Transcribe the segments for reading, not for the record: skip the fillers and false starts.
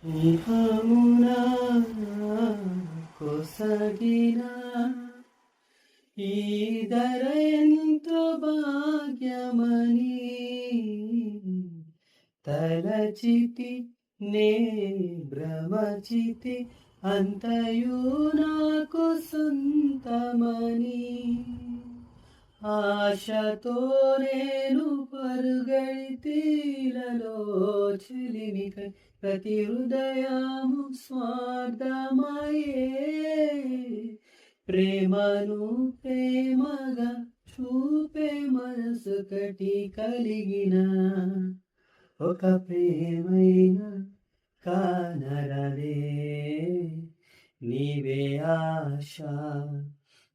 ఇహమున కొసగిన ఈ ధర ఎంతో భాగ్యమని తలచితి నే భ్రమచితి అంతయు నాకు సొంతమని ఆశతో నేను పరుగెడితీలలో చెలిమికై ప్రతి హృదయము స్వార్థమయే ప్రేమను ప్రేమగా చూపే మనసుకటి కలిగిన ఒక ప్రేమైన కానరదే నీవే ఆశ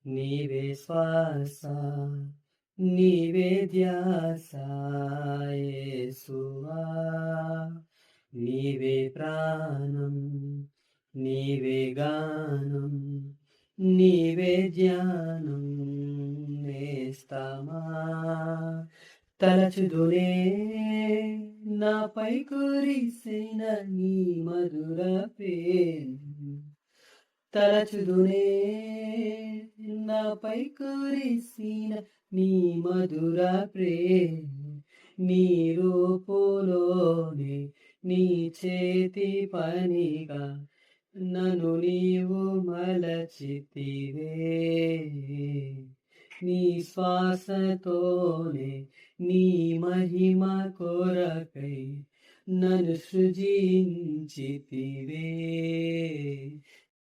నీవే శ్వాస నీవే ధ్యాస యేసువా నీవే ప్రాణం నీవే గానం నీవే ధ్యానం నేస్తమా తలచుదునే నాపై కురిసిన నీ మధుర ప్రేమ తలచుదునే నాపై కురిసిన నీ మధుర ప్రేమ నీ రూపులోనే నీ చేతి పనిగా నన్ను నీవు మలచితివే నీ శ్వాసతోనే నీ మహిమ కొరకై నన్ను సృజించితివే